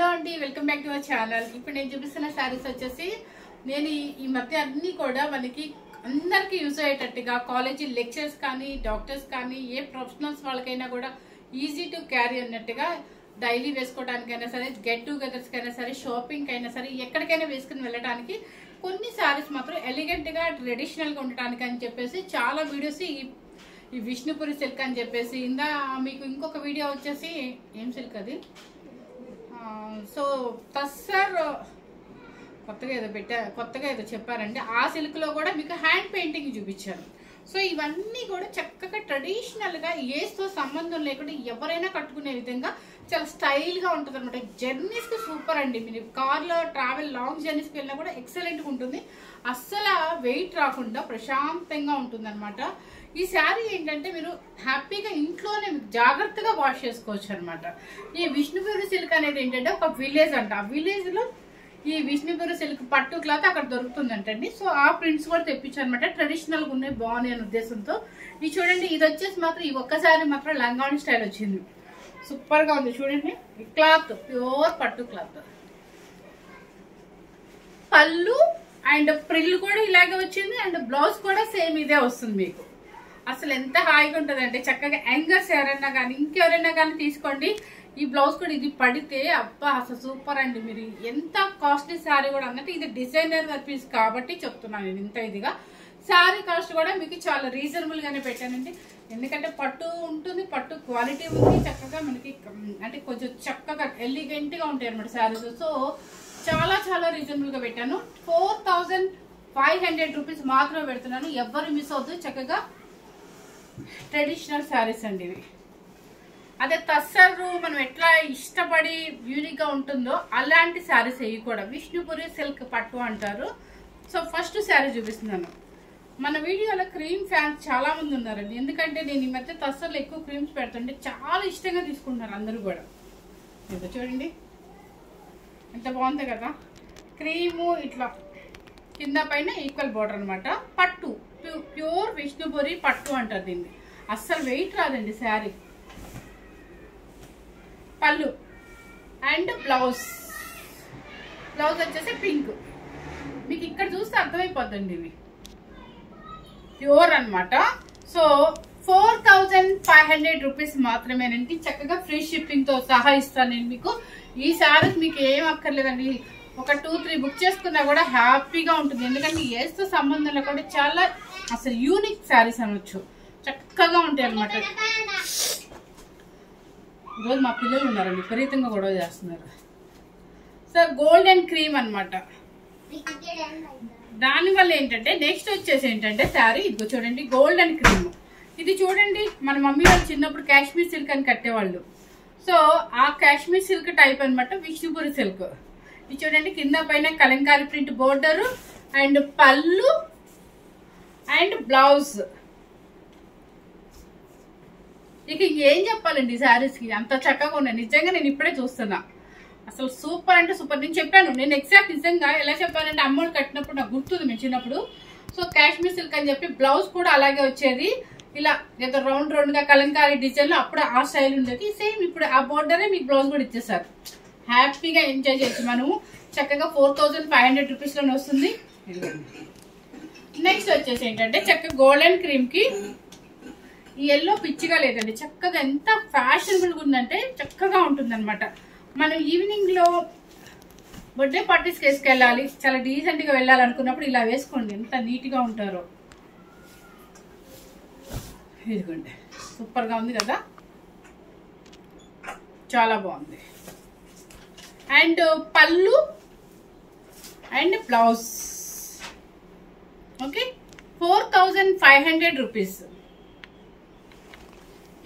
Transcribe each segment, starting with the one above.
Hello అండి, welcome back to our channel. ఇప్పుడు నేను చూపిస్తున్న శారీస్ వచ్చేసి నేను ఈ మధ్య అన్ని కూడా మనకి అందరికి యూజ్ అయ్యేటట్టుగా కాలేజీ లెక్చర్స్ కానీ డాక్టర్స్ కానీ ఏ ప్రొఫెషనల్స్ వాళ్ళకైనా కూడా ఈజీ టు క్యారీ అన్నట్టుగా డైలీ వేసుకోవడానికైనా సరే, గెట్ టుగెదర్స్ కైనా సరే, షాపింగ్ అయినా సరే, ఎక్కడికైనా వేసుకుని వెళ్ళడానికి కొన్ని శారీస్ మాత్రం ఎలిగెంట్ గా ట్రెడిషనల్ గా ఉండటానికి అని చెప్పేసి చాలా వీడియోస్ ఈ విష్ణుపురి సిల్క్ అని చెప్పేసి మీకు ఇంకొక వీడియో వచ్చేసి ఏం సిల్క్ అది, సో తస్సర్ కొత్తగా ఏదో చెప్పారండి. ఆ సిల్క్ లో కూడా మీకు హ్యాండ్ పెయింటింగ్ చూపించారు. సో ఇవన్నీ కూడా చక్కగా ట్రెడిషనల్ గా ఏస్తో సంబంధం లేకుండా ఎవరైనా కట్టుకునే విధంగా చాలా స్టైల్ గా ఉంటుంది అనమాట. జర్నీస్ కి సూపర్ అండి. మీరు కార్ లో ట్రావెల్ లాంగ్ జర్నీస్కి వెళ్ళినా కూడా ఎక్సలెంట్ గా ఉంటుంది. అస్సలు వెయిట్ రాకుండా ప్రశాంతంగా ఉంటుంది అనమాట. ఈ శారీ ఏంటంటే మీరు హ్యాపీగా ఇంట్లోనే మీకు జాగ్రత్తగా వాష్ చేసుకోవచ్చు అనమాట. ఈ విష్ణుపురి సిల్క్ అనేది ఏంటంటే ఒక విలేజ్ అంట. ఆ విలేజ్ లో ఈ విష్ణుపురి సిల్క్ పట్టు క్లాత్ అక్కడ దొరుకుతుందంటండి. సో ఆ ప్రింట్స్ కూడా తెప్పించారు అనమాట. ట్రెడిషనల్ గా ఉన్నాయి, బాగున్నాయి అనే ఉద్దేశంతో. ఇది చూడండి, ఇది వచ్చేసి మాత్రం ఈ ఒక్కసారి మాత్రం లంగావని స్టైల్ వచ్చింది. సూపర్ గా ఉంది చూడండి. క్లాత్ ప్యూర్ పట్టు క్లాత్, పళ్ళు అండ్ ప్రిల్ కూడా ఇలాగే వచ్చింది అండ్ బ్లౌజ్ కూడా సేమ్ ఇదే వస్తుంది మీకు. అసలు ఎంత హాయిగా ఉంటుంది అంటే చక్కగా యంగర్స్ ఎవరైనా కానీ ఇంకెవరైనా కానీ తీసుకోండి. ఈ బ్లౌజ్ కూడా ఇది పడితే అబ్బా అసలు సూపర్ అండి. మీరు ఎంత కాస్ట్లీ శారీ కూడా అన్నట్టు ఇది డిజైనర్ పీస్ కాబట్టి చెప్తున్నాను నేను ఇంత ఇదిగా. శారీ కాస్ట్ కూడా మీకు చాలా రీజనబుల్ గానే పెట్టానండి. ఎందుకంటే పట్టు ఉంటుంది, పట్టు క్వాలిటీ ఉంది, చక్కగా మనకి అంటే కొంచెం చక్కగా ఎలిగెంట్ గా ఉంటాయి అనమాట శారీస్. సో చాలా చాలా రీజనబుల్ గా పెట్టాను. 4500 రూపీస్ మాత్రమే పెడుతున్నాను. ఎవరు మిస్ అవుతుంది. చక్కగా ట్రెడిషనల్ శారీస్ అండి ఇవి. అదే తస్సరు మనం ఎట్లా ఇష్టపడి యూనిక్ గా ఉంటుందో అలాంటి శారీస్ ఇవి కూడా. విష్ణుపురి సిల్క్ పట్టు అంటారు. సో ఫస్ట్ శారీ చూపిస్తున్నాను. మన వీడియోలో క్రీమ్ ఫ్యాన్స్ చాలా మంది ఉన్నారండి. ఎందుకంటే నేను ఈ మధ్య తస్సర్లు ఎక్కువ క్రీమ్స్ పెడుతుంటే చాలా ఇష్టంగా తీసుకుంటున్నారు అందరూ కూడా. ఇదో చూడండి ఎంత బాగుంది కదా. క్రీము ఇట్లా కింద పైన ఈక్వల్ బోర్డర్ అనమాట. పట్టు ప్యూర్ విష్ణుపురి పట్టు అంటారు దీన్ని. అస్సలు వెయిట్ రాదండి శారీ. పళ్ళు అండ్ బ్లౌజ్ వచ్చేసి పింక్. మీకు ఇక్కడ చూస్తే అర్థమైపోద్దండి ఇవి ప్యూర్ అనమాట. సో 4500 రూపీస్ మాత్రమేనండి. చక్కగా ఫ్రీ షిప్పింగ్ తో సహా ఇస్తాను నేను మీకు. ఈ శారీస్ మీకు ఏం అక్కర్లేదండి. ఒక 2-3 బుక్ చేసుకున్నా కూడా హ్యాపీగా ఉంటుంది. ఎందుకంటే ఏస్తో సంబంధం లేకుండా చాలా అసలు యూనిక్ శారీస్ అనొచ్చు. చక్కగా ఉంటాయి అనమాట. ఈరోజు మా పిల్లలు ఉన్నారండి, విపరీతంగా గొడవ చేస్తున్నారు. సో గోల్డెన్ క్రీమ్ అనమాట. దానివల్ల ఏంటంటే నెక్స్ట్ వచ్చేసి ఏంటంటే శారీ ఇది చూడండి, గోల్డెన్ క్రీమ్. ఇది చూడండి, మన మమ్మీ వాళ్ళు చిన్నప్పుడు కాశ్మీర్ సిల్క్ అని కట్టేవాళ్ళు. సో ఆ కాశ్మీర్ సిల్క్ టైప్ అనమాట విష్ణుపురి సిల్క్. ఇది చూడండి, కింద పైన కలంకారీ ప్రింట్ బోర్డర్ అండ్ పళ్ళు అండ్ బ్లౌజ్. ఇక ఏం చెప్పాలండి శారీస్ కి, అంత చక్కగా ఉన్నాయి. నిజంగా నేను ఇప్పుడే చూస్తున్నా. అసలు సూపర్ అంటే సూపర్. నేను చెప్పాను, నేను ఎగ్జాక్ట్ నిజంగా ఎలా చెప్పానంటే అమ్మోళ్ళు కట్టినప్పుడు నాకు గుర్తుంది మేము చిన్నప్పుడు. సో కాశ్మీర్ సిల్క్ అని చెప్పి బ్లౌజ్ కూడా అలాగే వచ్చేది. ఇలా ఏదో రౌండ్ రౌండ్ గా కలంకారీ డిజైన్ లో అప్పుడు ఆ స్టైల్ ఉండేది. సేమ్ ఇప్పుడు ఆ బోర్డరే మీకు బ్లౌజ్ కూడా ఇచ్చేసారు. హ్యాపీగా ఎంజాయ్ చేయొచ్చు మనము. చక్కగా 4500 రూపీస్ లోనే వస్తుంది. నెక్స్ట్ వచ్చేసి ఏంటంటే చక్కగా గోల్డెన్ క్రీమ్ కి ఈ ఎల్లో పిచ్చిగా లేదండి. చక్కగా ఎంత ఫ్యాషనబుల్ గా ఉందంటే చక్కగా ఉంటుంది అనమాట. మనం ఈవినింగ్ లో బర్త్డే పార్టీస్కి వేసుకెళ్ళాలి, చాలా డీసెంట్ గా వెళ్ళాలి అనుకున్నప్పుడు ఇలా వేసుకోండి, ఎంత నీట్ గా ఉంటారో. ఇదిగోండి, సూపర్ గా ఉంది కదా, చాలా బాగుంది. అండ్ పళ్ళు అండ్ బ్లౌజ్. Okay, 4500 rupees.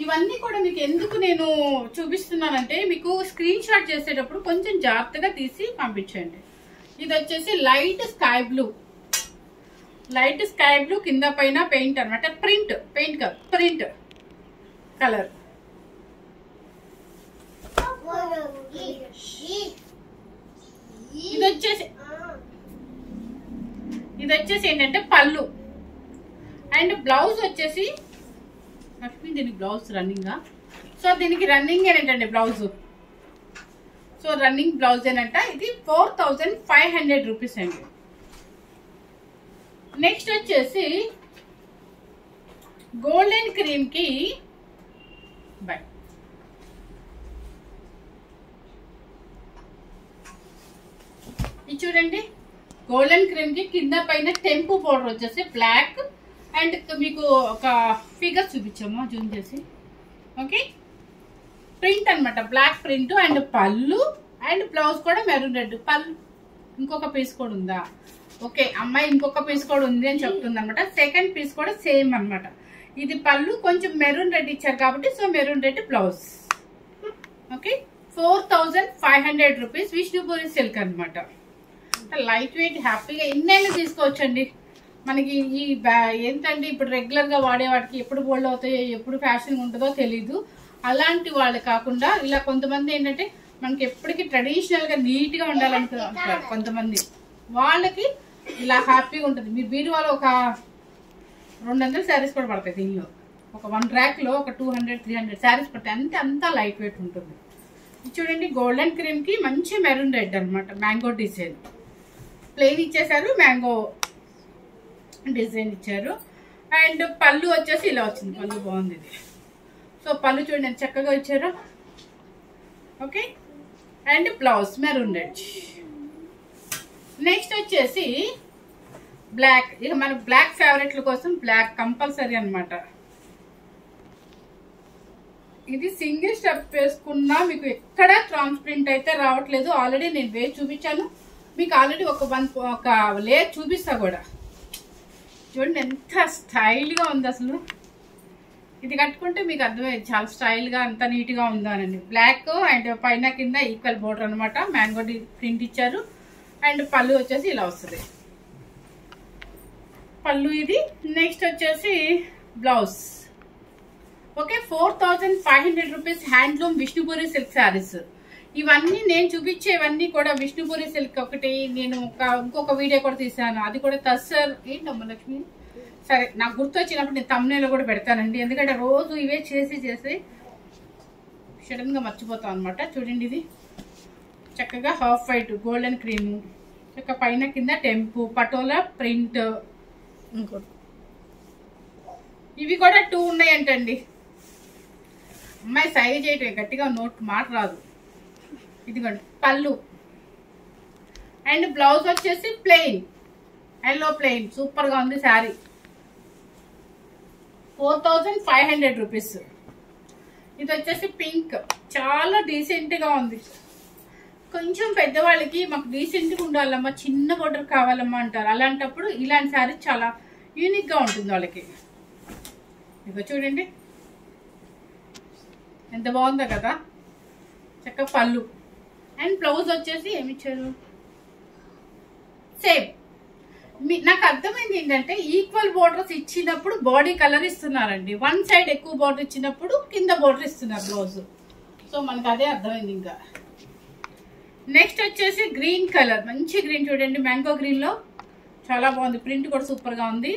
ఇవన్నీ కూడా మీకు ఎందుకు నేను చూపిస్తున్నానంటే మీకు స్క్రీన్ షాట్ చేసేటప్పుడు కొంచెం జాగ్రత్తగా తీసి పంపించండి. ఇది వచ్చేసి లైట్ స్కై బ్లూ కింద పైన పెయింట్ అనమాట. Print colour. ఇది వచ్చేసి ఏంటంటే పళ్ళు అండ్ బ్లౌజ్ వచ్చేసి దీనికి బ్లౌజ్ రన్నింగ్. సో దీనికి రన్నింగ్ ఏంటంటే బ్లౌజ్ సో రన్నింగ్ బ్లౌజ్ ఏనంట. ఇది 4500 రూపీస్ అండి. నెక్స్ట్ వచ్చేసి గోల్డెన్ క్రీమ్ కి బై ఇది చూడండి. గోల్డెన్ క్రీమ్ కి కింద పైన టెంపు పౌడర్ వచ్చేసి బ్లాక్ అండ్ మీకు ఒక ఫిగర్ చూపించాము జూమ్ చేసి. ఓకే, ప్రింట్ అనమాట, బ్లాక్ ప్రింట్ అండ్ పళ్ళు అండ్ బ్లౌజ్ కూడా మెరూన్ రెడ్. పళ్ళు ఇంకొక పీస్ కూడా ఉందా? ఓకే, అమ్మాయి ఇంకొక పీస్ కూడా ఉంది అని చెప్తుంది అనమాట. సెకండ్ పీస్ కూడా సేమ్ అనమాట. ఇది పళ్ళు కొంచెం మెరూన్ రెడ్ ఇచ్చారు కాబట్టి so maroon red blouse. Okay, 4500 rupees Vishnupuri silk అనమాట. లైట్ వెయిట్, హ్యాపీగా ఇన్నైనా తీసుకోవచ్చండి. మనకి ఈ ఏంటంటే ఇప్పుడు రెగ్యులర్ గా వాడే వాటికి ఎప్పుడు బోల్డ్ అవుతాయో ఎప్పుడు ఫ్యాషన్ ఉంటుందో తెలీదు. అలాంటి వాళ్ళు కాకుండా ఇలా కొంతమంది ఏంటంటే మనకి ఎప్పటికీ ట్రెడిషనల్ గా నీట్ గా ఉండాలనుకుంటారు కొంతమంది, వాళ్ళకి ఇలా హ్యాపీగా ఉంటుంది. మీరు బీరువాలో ఒక 200 శారీస్ కూడా పడతాయి. దీనిలో ఒక 1 ర్యాక్ లో ఒక 200-300 శారీస్ పడతాయి. అంతా లైట్ వెయిట్ ఉంటుంది. చూడండి, గోల్డెన్ క్రీమ్ కి మంచి మెరూన్ రెడ్ అనమాట. మ్యాంగో డిజైన్ ప్లెయిన్ ఇచ్చేసారు, మ్యాంగో డిజైన్ ఇచ్చారు. అండ్ పళ్ళు వచ్చేసి ఇలా వచ్చింది. పళ్ళు బాగుంది ఇది. సో పళ్ళు చూడండి ఎంత చక్కగా ఇచ్చారు. Okay, and blouse maroon red. Next వచ్చేసి బ్లాక్. ఇక మన బ్లాక్ ఫేవరెట్ల కోసం బ్లాక్ కంపల్సరీ అనమాట. ఇది సింగిల్ స్టెప్ వేసుకున్నా మీకు ఎక్కడ ట్రాన్స్పరెంట్ అయితే రావట్లేదు. ఆల్రెడీ నేను వేసి చూపించాను మీకు. ఆల్రెడీ ఒక లేయర్ చూపిస్తా కూడా. చూడండి ఎంత స్టైల్గా ఉంది అసలు. ఇది కట్టుకుంటే మీకు అర్థమైంది చాలా స్టైల్గా అంత నీట్గా ఉందానండి. బ్లాక్ అండ్ పైన కింద ఈక్వల్ బోర్డర్ అనమాట. మ్యాంగో ప్రింట్ ఇచ్చారు. అండ్ పళ్ళు వచ్చేసి ఇలా వస్తుంది పళ్ళు ఇది. నెక్స్ట్ వచ్చేసి blouse. Okay, 4500 rupees handloom Vishnupuri silk saris. ఇవన్నీ నేను చూపించేవన్నీ కూడా విష్ణుపూరి సిల్క్. ఒకటి నేను ఇంకొక వీడియో కూడా తీసాను, అది కూడా తస్సర్ ఏంటమ్మా లక్ష్మి. సరే, నాకు గుర్తు వచ్చినప్పుడు నేను తమ్మునేలో కూడా పెడతానండి. ఎందుకంటే రోజు ఇవే చేసి సడన్ గా మర్చిపోతాం అనమాట. చూడండి, ఇది చక్కగా హాఫ్ వైట్ గోల్డెన్ క్రీము, చక్క పైన కింద టెంపు పటోలా ప్రింట్. ఇంకోటి ఇవి కూడా 2 ఉన్నాయంటండి. అమ్మాయి సైజ్ చేయటం గట్టిగా నోట్ మాట రాదు. ఇదిగోండి పళ్ళు అండ్ బ్లౌజ్ వచ్చేసి ప్లెయిన్, ఎల్లో ప్లెయిన్. సూపర్ గా ఉంది శారీ. 4500 రూపీస్. ఇది వచ్చేసి పింక్, చాలా డీసెంట్ గా ఉంది. కొంచెం పెద్దవాళ్ళకి మాకు డీసెంట్ గా ఉండాలమ్మా, చిన్న బోర్డర్ కావాలమ్మా అంటారు. అలాంటప్పుడు ఇలాంటి శారీ చాలా యూనిక్ గా ఉంటుంది వాళ్ళకి. ఇక చూడండి ఎంత బాగుందో కదా. చక్క పళ్ళు అండ్ బ్లౌజ్ వచ్చేసి ఏమిచ్చారు సేమ్. నాకు అర్థమైంది ఏంటంటే ఈక్వల్ బోర్డర్స్ ఇచ్చినప్పుడు బాడీ కలర్ ఇస్తున్నారండి. 1 సైడ్ ఎక్కువ బోర్డర్ ఇచ్చినప్పుడు కింద బోర్డర్ ఇస్తున్నారు బ్లౌజ్. సో మనకు అదే అర్థమైంది. ఇంకా నెక్స్ట్ వచ్చేసి గ్రీన్ కలర్, మంచి గ్రీన్ చూడండి, మ్యాంగో గ్రీన్ లో చాలా బాగుంది. ప్రింట్ కూడా సూపర్ గా ఉంది.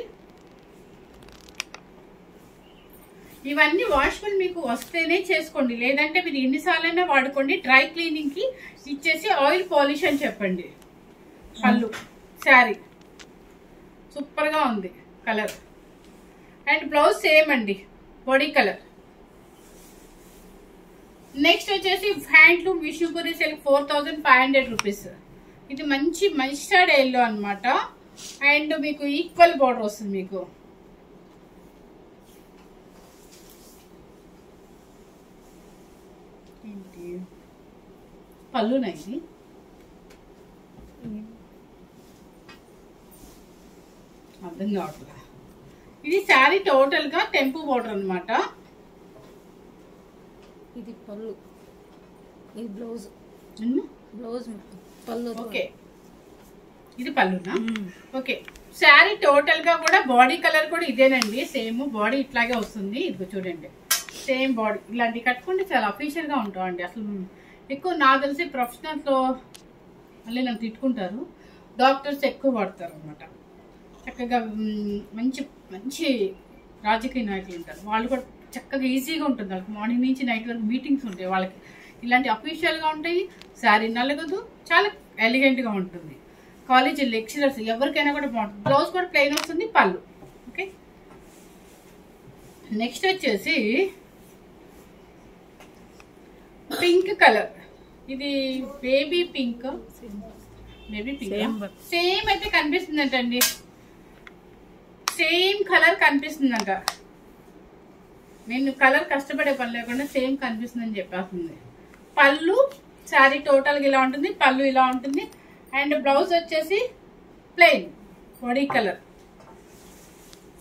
ఇవన్నీ వాష్ఫుల్ మీకు వస్తేనే చేసుకోండి, లేదంటే మీరు ఎన్నిసార్లైనా వాడుకోండి. డ్రై క్లీనింగ్ కి ఇచ్చేసి ఆయిల్ పాలిష్ అని చెప్పండి. పళ్ళు శారీ సూపర్ గా ఉంది కలర్. అండ్ బ్లౌజ్ సేమ్ అండి, బాడీ కలర్. నెక్స్ట్ వచ్చేసి హ్యాండ్లూమ్ విష్ణుపూరి సిల్క్ 4500 రూపీస్. ఇది మంచి మస్టర్డ్ ఎల్లో అనమాట. అండ్ మీకు ఈక్వల్ బోర్డర్ వస్తుంది. మీకు పళ్ళునా ఇది అర్థం కావట్లేదు. ఇది శారీ టోటల్ గా టెంపు బోర్డర్ అనమాట. ఇది పళ్ళు, ఇది బ్లౌజ్. బ్లౌజ్ పళ్ళు. ఓకే, ఇది పళ్ళునా? ఓకే, శారీ టోటల్ గా కూడా బాడీ కలర్ కూడా ఇదేనండి. సేమ్ బాడీ ఇట్లాగే వస్తుంది. ఇది చూడండి, సేమ్ బాడీ. ఇలాంటివి కట్టుకుంటే చాలా అఫీషియల్ గా ఉంటామండి. అసలు ఎక్కువ నాకు తెలిసి ప్రొఫెషనల్స్ లో మళ్ళీ నన్ను తిట్టుకుంటారు, డాక్టర్స్ ఎక్కువ వాడతారు అనమాట. చక్కగా మంచి మంచి రాజకీయ నాయకులు ఉంటారు, వాళ్ళు కూడా చక్కగా ఈజీగా ఉంటుంది వాళ్ళకి. మార్నింగ్ నుంచి నైట్ వరకు మీటింగ్స్ ఉంటాయి వాళ్ళకి. ఇలాంటి అఫీషియల్గా ఉంటాయి, శారీ నలగదు, చాలా ఎలిగెంట్గా ఉంటుంది. కాలేజీ లెక్చరర్స్ ఎవరికైనా కూడా బాగుంటుంది. బ్లౌజ్ కూడా ప్లెయిన్ వస్తుంది, పళ్ళు. ఓకే, నెక్స్ట్ వచ్చేసి పింక్ కలర్. ఇది బేబీ పింక్, సేమ్ అయితే కనిపిస్తుందంటండి, సేమ్ కలర్ కనిపిస్తుందంట. నేను కలర్ కష్టపడే పని లేకుండా సేమ్ కనిపిస్తుందని చెప్పేస్తుంది. పళ్ళు శారీ టోటల్గా ఇలా ఉంటుంది, పళ్ళు ఇలా ఉంటుంది. అండ్ బ్లౌజ్ వచ్చేసి plain body colour.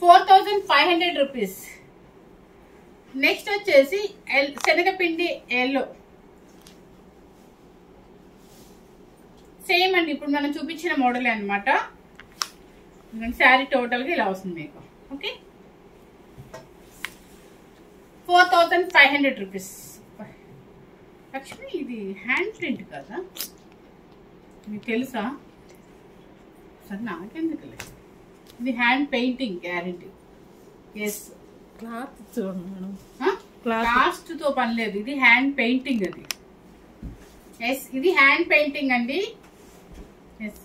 4500 rupees. Next వచ్చేసి శనగపిండి ఎల్లో. సేమ్ అండి, ఇప్పుడు మనం చూపించిన మోడలే అనమాట. శారీ టోటల్గా ఇలా వస్తుంది మీకు. Okay, 4500 rupees. యాక్చువల్లీ ఇది హ్యాండ్ ప్రింట్ కదా, మీకు తెలుసా? సరే నాకెందుకులే, ఇది hand painting guarantee. Yes, cloth చూడండి మేడం, కాస్ట్తో పని లేదు, ఇది హ్యాండ్ పెయింటింగ్. అది ఎస్, ఇది హ్యాండ్ పెయింటింగ్ అండి. ఎస్,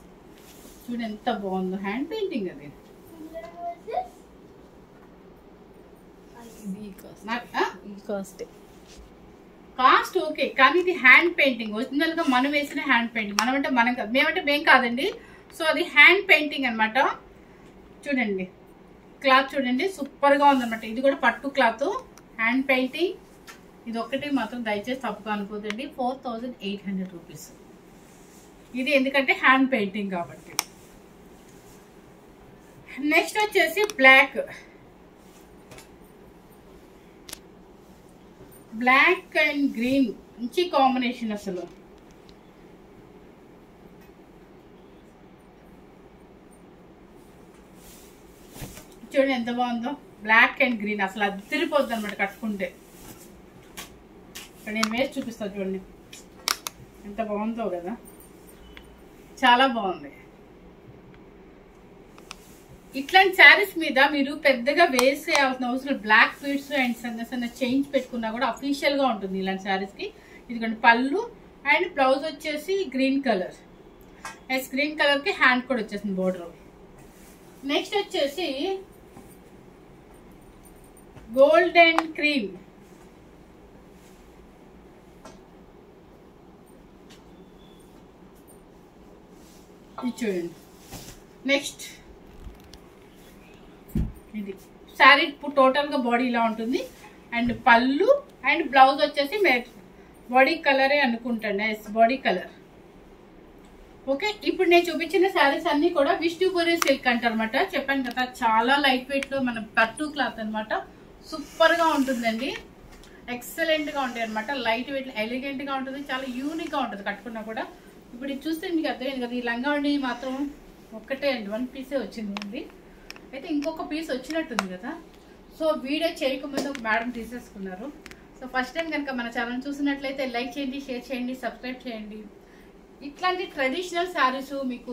చూడండి ఎంత బాగుందో, హ్యాండ్ పెయింటింగ్ అది. కాస్ట్ ఓకే, కానీ ఇది హ్యాండ్ పెయింటింగ్. ఒరిజినల్ గా మనం వేసిన హ్యాండ్ పెయింటింగ్. మనం అంటే మనం కాదు, మేమంటే మేం కాదండి. సో అది హ్యాండ్ పెయింటింగ్ అనమాట. చూడండి క్లాత్ చూడండి, సూపర్ గా ఉందన్నమాట. ఇది కూడా పట్టు క్లాత్, హ్యాండ్ పెయింటింగ్. ఇది ఒక్కటి మాత్రం దయచేసి తప్పుగా అనుకోదండి. 4800 రూపీస్. ఇది ఎందుకంటే హ్యాండ్ పెయింటింగ్ కాబట్టి. నెక్స్ట్ వచ్చేసి బ్లాక్. బ్లాక్ అండ్ గ్రీన్ మంచి కాంబినేషన్ అసలు. చూడండి ఎంత బాగుందో, బ్లాక్ అండ్ గ్రీన్. అసలు అది తిరిగిపోద్ది అనమాట కట్టుకుంటే. ఇక్కడ నేను వేసి చూపిస్తాను చూడండి ఎంత బాగుందో కదా, చాలా బాగుంది. ఇట్లాంటి శారీస్ మీద మీరు పెద్దగా వేసే అవసరం, బ్లాక్ బీడ్స్ అండ్ సన్న సన్న చైన్స్ పెట్టుకున్నా కూడా అఫీషియల్ గా ఉంటుంది ఇలాంటి శారీస్ కి. ఇదిగోండి పళ్ళు అండ్ బ్లౌజ్ వచ్చేసి గ్రీన్ కలర్. ఎస్, గ్రీన్ కలర్ కి హ్యాండ్ కూడా వచ్చేసింది బోర్డర్. నెక్స్ట్ వచ్చేసి గోల్డ్ అండ్ క్రీమ్. ఇది చూడండి. నెక్స్ట్ ఇది శారీ టోటల్ గా బాడీ ఇలా ఉంటుంది. అండ్ పళ్ళు అండ్ బ్లౌజ్ వచ్చేసి బాడీ కలరే అనుకుంటాను. Yes, body colour. ఓకే, ఇప్పుడు నేను చూపించిన శారీస్ అన్ని కూడా విష్ణుపురి సిల్క్ అంటారనమాట. చెప్పాను కదా, చాలా లైట్ వెయిట్ లో మన పట్టు క్లాత్ అనమాట. సూపర్ గా ఉంటుందండి, ఎక్సలెంట్ గా ఉంటాయి అనమాట. లైట్ వెయిట్, ఎలిగెంట్ గా ఉంటుంది, చాలా యూనిక్ గా ఉంటుంది కట్టుకున్నా కూడా. ఇప్పుడు ఇది చూస్తే మీకు అర్థమైంది కదా, ఈ లంగావణి మాత్రం ఒక్కటే అండి, 1 పీసే వచ్చింది. అయితే ఇంకొక పీస్ వచ్చినట్టుంది కదా. సో వీడియో చేయకముందు ఒక మేడం తీసేసుకున్నారు. సో ఫస్ట్ టైం కనుక మన ఛానల్ చూసినట్లయితే లైక్ చేయండి, షేర్ చేయండి, సబ్స్క్రైబ్ చేయండి. ఇట్లాంటి ట్రెడిషనల్ శారీస్ మీకు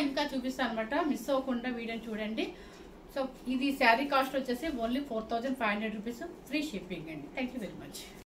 ఇంకా చూపిస్తాను అనమాట. మిస్ అవ్వకుండా వీడియోని చూడండి. సో ఇది శారీ కాస్ట్ వచ్చేసి ఓన్లీ 4500 రూపీస్, ఫ్రీ షిప్పింగ్ అండి. Thank you very much.